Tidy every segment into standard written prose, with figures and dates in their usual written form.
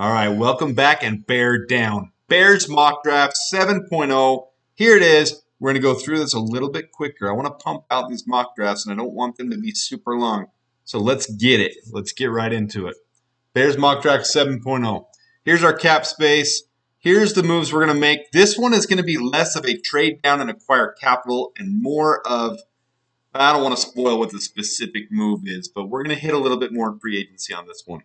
All right, welcome back and bear down. Bears mock draft 7.0. Here it is. We're going to go through this a little bit quicker. I want to pump out these mock drafts and I don't want them to be super long. So let's get it. Let's get right into it. Bears mock draft 7.0. Here's our cap space. Here's the moves we're going to make. This one is going to be less of a trade down and acquire capital and more of, I don't want to spoil what the specific move is, but we're going to hit a little bit more in free agency on this one.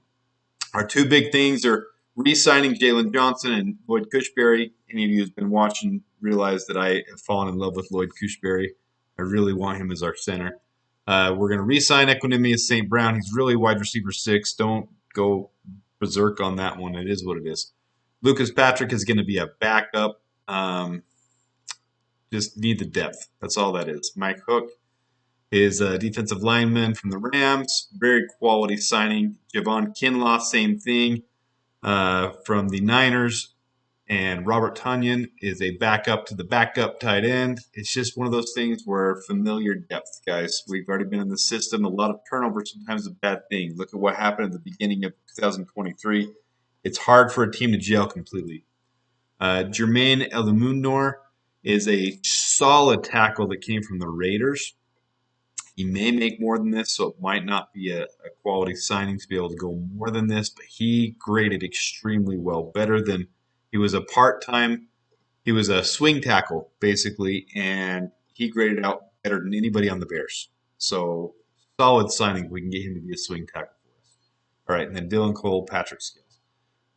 Our two big things are re-signing Jalen Johnson and Lloyd Cushenberry. Any of you who's been watching realize that I have fallen in love with Lloyd Cushenberry. I really want him as our center. We're going to re-sign Equanimous St. Brown. He's really wide receiver 6. Don't go berserk on that one. It is what it is. Lucas Patrick is going to be a backup. Just need the depth. That's all that is. Mike Hook is a defensive lineman from the Rams. Very quality signing. Javon Kinlaw, same thing, from the Niners. And Robert Tonyan is a backup to the backup tight end. It's just one of those things where familiar depth, guys. We've already been in the system. A lot of turnover sometimes is a bad thing. Look at what happened at the beginning of 2023. It's hard for a team to gel completely. Jermaine Elumunor is a solid tackle that came from the Raiders. He may make more than this, so it might not be a quality signing to be able to go more than this, but he graded extremely well, better than he was a part-time, he was a swing tackle, basically, and he graded out better than anybody on the Bears. So solid signing. We can get him to be a swing tackle for us. All right, and then Dylan Cole, Patrick Skills.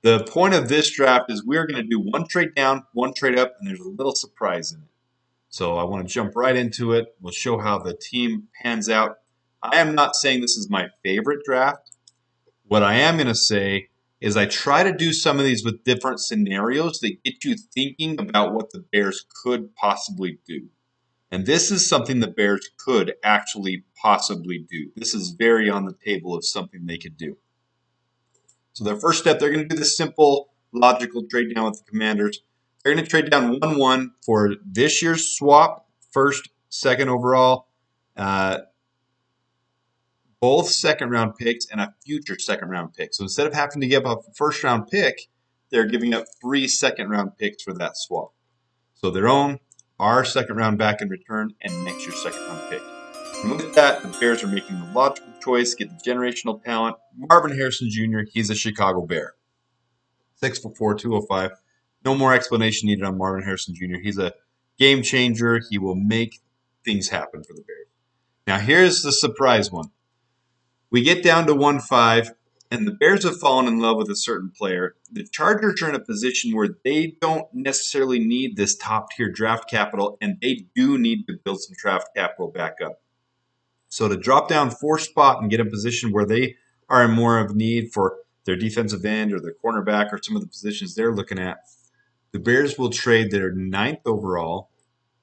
The point of this draft is we're going to do one trade down, one trade up, and there's a little surprise in it. So I want to jump right into it. We'll show how the team pans out. I am not saying this is my favorite draft. What I am going to say is I try to do some of these with different scenarios that get you thinking about what the Bears could possibly do. And this is something the Bears could actually possibly do. This is very on the table of something they could do. So their first step, they're going to do the simple, logical trade down with the Commanders. They're going to trade down 1-1 for this year's swap, first, second overall, both second-round picks, and a future second-round pick. So instead of having to give up a first-round pick, they're giving up 3 second-round picks for that swap. So their own, our second-round back in return, and next year's second-round pick. And with that, the Bears are making the logical choice, get the generational talent. Marvin Harrison Jr., he's a Chicago Bear. 6'4", 205. No more explanation needed on Marvin Harrison Jr. He's a game changer. He will make things happen for the Bears. Now, here's the surprise one. We get down to 1-5, and the Bears have fallen in love with a certain player. The Chargers are in a position where they don't necessarily need this top-tier draft capital, and they do need to build some draft capital back up. So to drop down 4 spot and get a position where they are in more of need for their defensive end or their cornerback or some of the positions they're looking at, the Bears will trade their 9th overall,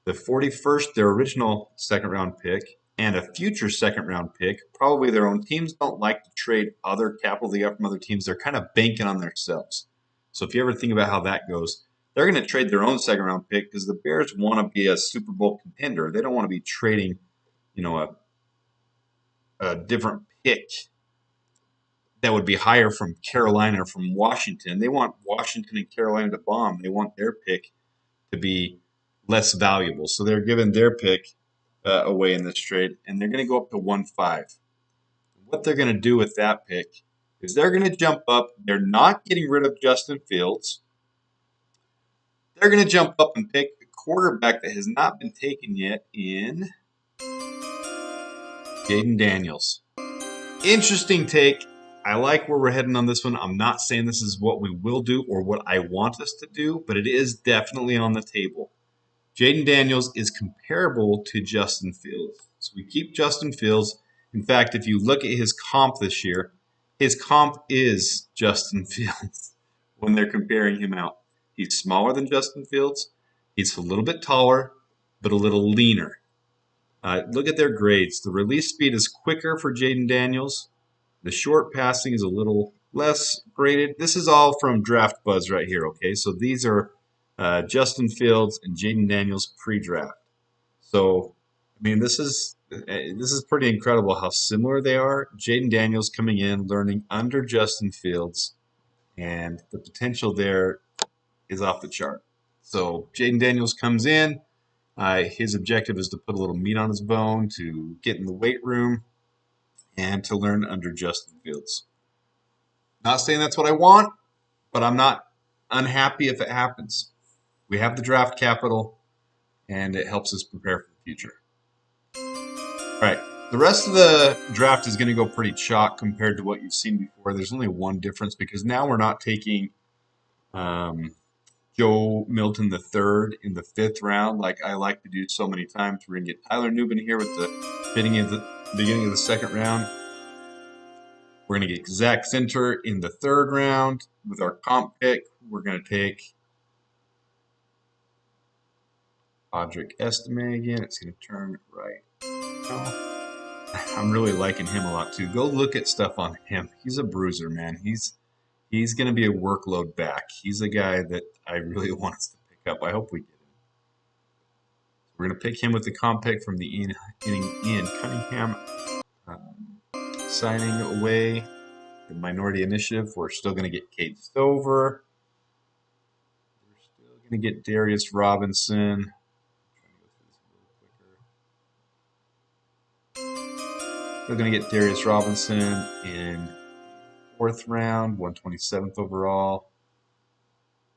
the 41st, their original second-round pick, and a future second-round pick. Probably their own. Teams don't like to trade other capital they get from other teams. They're kind of banking on themselves. So if you ever think about how that goes, they're going to trade their own second-round pick because the Bears want to be a Super Bowl contender. They don't want to be trading, a different pick that would be higher from Carolina or from Washington. They want Washington and Carolina to bomb. They want their pick to be less valuable. So they're giving their pick away in this trade, and they're going to go up to 1-5. What they're going to do with that pick is they're going to jump up. They're not getting rid of Justin Fields. They're going to jump up and pick a quarterback that has not been taken yet in Jaden Daniels. Interesting take. I like where we're heading on this one. I'm not saying this is what we will do or what I want us to do, but it is definitely on the table. Jaden Daniels is comparable to Justin Fields. So we keep Justin Fields. In fact, if you look at his comp this year, his comp is Justin Fields when they're comparing him out. He's smaller than Justin Fields. He's a little bit taller, but a little leaner. Look at their grades. The release speed is quicker for Jaden Daniels. The short passing is a little less graded. This is all from Draft Buzz right here, okay? So these are Justin Fields and Jaden Daniels pre-draft. So, I mean, this is pretty incredible how similar they are. Jaden Daniels coming in, learning under Justin Fields, and the potential there is off the chart. So Jaden Daniels comes in. His objective is to put a little meat on his bone, to get in the weight room, and to learn under Justin Fields. Not saying that's what I want, but I'm not unhappy if it happens. We have the draft capital, and it helps us prepare for the future. All right, the rest of the draft is going to go pretty chalk compared to what you've seen before. There's only one difference because now we're not taking Joe Milton III in the 5th round like I like to do so many times. We're going to get Tyler Nubin here with the beginning of the 2nd round. We're going to get Zach Zinter in the 3rd round with our comp pick. We're going to take Audric Estime again. It's going to turn right. I'm really liking him a lot too. Go look at stuff on him. He's a bruiser, man. He's going to be a workload back. He's a guy that I really want us to pick up. I hope we get him. We're going to pick him with the comp pick from the Ian Cunningham signing away. The minority initiative. We're still going to get Kate Stover. We're still going to get Darius Robinson. We're going to get Darius Robinson in 4th round, 127th overall.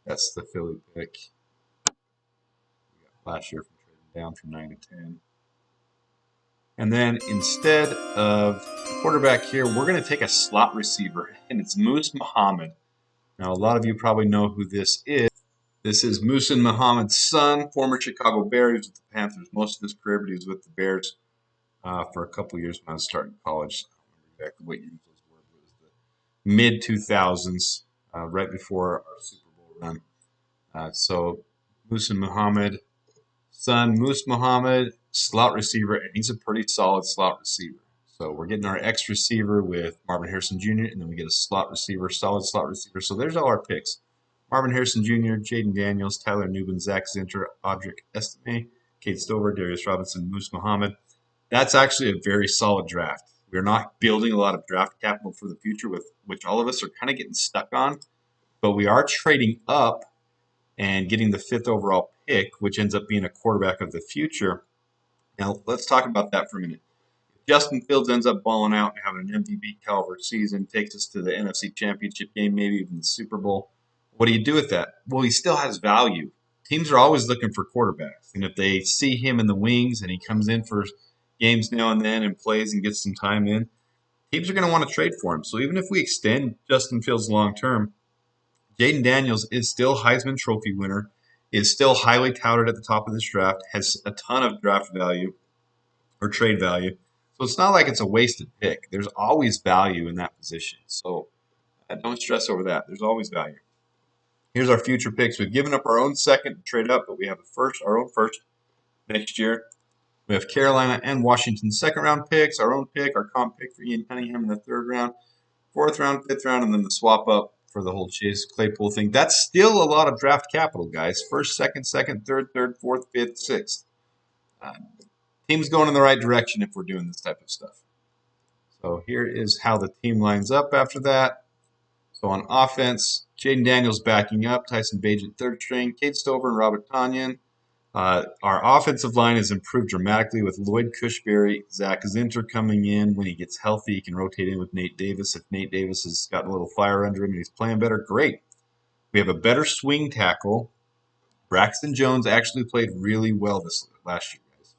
That's the Philly pick. We got last year from trading down from 9 to 10. And then instead of quarterback here, we're going to take a slot receiver, and it's Moose Muhammad. Now, a lot of you probably know who this is. This is Muhsin Muhammad's son, former Chicago Bear. He was with the Panthers most of his career, but he was with the Bears for a couple of years when I was starting college. I don't remember exactly what years those were, but it was the mid-2000s, right before our Super Bowl run. So Muhsin Muhammad, son Moose Muhammad, slot receiver, and he's a pretty solid slot receiver. So we're getting our X receiver with Marvin Harrison Jr., and then we get a slot receiver, solid slot receiver. So there's all our picks. Marvin Harrison Jr., Jaden Daniels, Tyler Nubin, Zach Zinter, Audric Estime, Kate Stover, Darius Robinson, Moose Muhammad. That's actually a very solid draft. We're not building a lot of draft capital for the future, with which all of us are kind of getting stuck on, but we are trading up and getting the 5th overall pick, which ends up being a quarterback of the future. Now, let's talk about that for a minute. If Justin Fields ends up balling out and having an MVP caliber season, takes us to the NFC Championship game, maybe even the Super Bowl, what do you do with that? Well, he still has value. Teams are always looking for quarterbacks, and if they see him in the wings and he comes in for games now and then and plays and gets some time in, teams are going to want to trade for him. So even if we extend Justin Fields long term, Jaden Daniels is still Heisman Trophy winner, is still highly touted at the top of this draft, has a ton of draft value or trade value. So it's not like it's a wasted pick. There's always value in that position. So don't stress over that. There's always value. Here's our future picks. We've given up our own 2nd to trade up, but we have our own first next year. We have Carolina and Washington 2nd round picks, our own pick, our comp pick for Ian Cunningham in the 3rd round, 4th round, 5th round, and then the swap up for the whole Chase Claypool thing. That's still a lot of draft capital, guys. 1st, 2nd, 3rd, 4th, 5th, 6th. Team's going in the right direction if we're doing this type of stuff. So here is how the team lines up after that. So on offense, Jaden Daniels backing up, Tyson Bagent 3rd string, Kate Stover and Robert Tonyan. Our offensive line has improved dramatically with Lloyd Cushberry, Zach Zinter coming in. When he gets healthy, he can rotate in with Nate Davis. If Nate Davis has got a little fire under him and he's playing better, great. We have a better swing tackle. Braxton Jones actually played really well this last year, guys.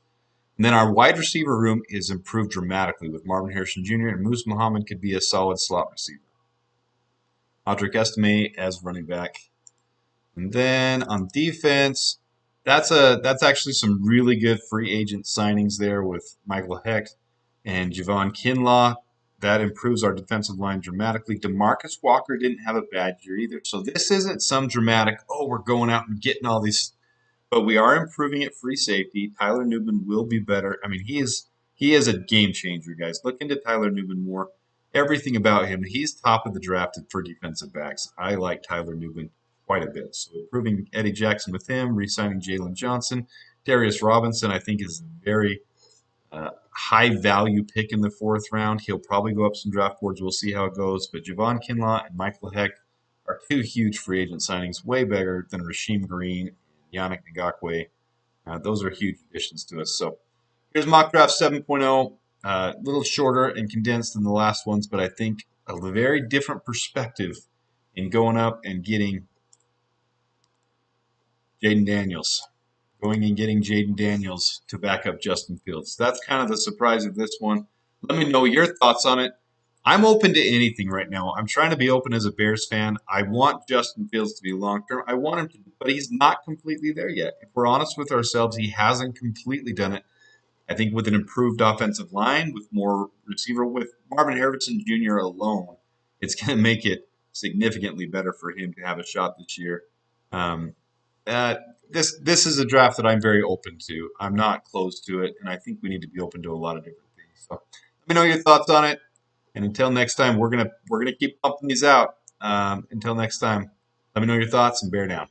And then our wide receiver room is improved dramatically with Marvin Harrison Jr. and Moose Muhammad could be a solid slot receiver. Audric Estime as running back. And then on defense, that's actually some really good free agent signings there with Michael Hecht and Javon Kinlaw. That improves our defensive line dramatically. DeMarcus Walker didn't have a bad year either. So this isn't some dramatic, we're going out and getting all these, but we are improving at free safety. Tyler Nubin will be better. I mean, he is a game changer, guys. Look into Tyler Nubin more. Everything about him, he's top of the draft for defensive backs. I like Tyler Nubin quite a bit. So improving Eddie Jackson with him, re-signing Jalen Johnson. Darius Robinson, I think, is a very high-value pick in the 4th round. He'll probably go up some draft boards. We'll see how it goes. But Javon Kinlaw and Michael Hecht are two huge free agent signings, way bigger than Rasheem Green, Yannick Ngakoue. Those are huge additions to us. So here's mock draft 7.0, a little shorter and condensed than the last ones, but I think a very different perspective in going up and getting Jaden Daniels. Going and getting Jaden Daniels to back up Justin Fields. That's kind of the surprise of this one. Let me know your thoughts on it. I'm open to anything right now. I'm trying to be open as a Bears fan. I want Justin Fields to be long term. I want him to, but he's not completely there yet. If we're honest with ourselves, he hasn't completely done it. I think with an improved offensive line, with more receiver, with Marvin Harrison Jr. alone, it's going to make it significantly better for him to have a shot this year. Um, uh, this is a draft that I'm very open to. I'm not closed to it, and I think we need to be open to a lot of different things. So let me know your thoughts on it. And until next time, we're gonna keep pumping these out. Until next time, let me know your thoughts and bear down.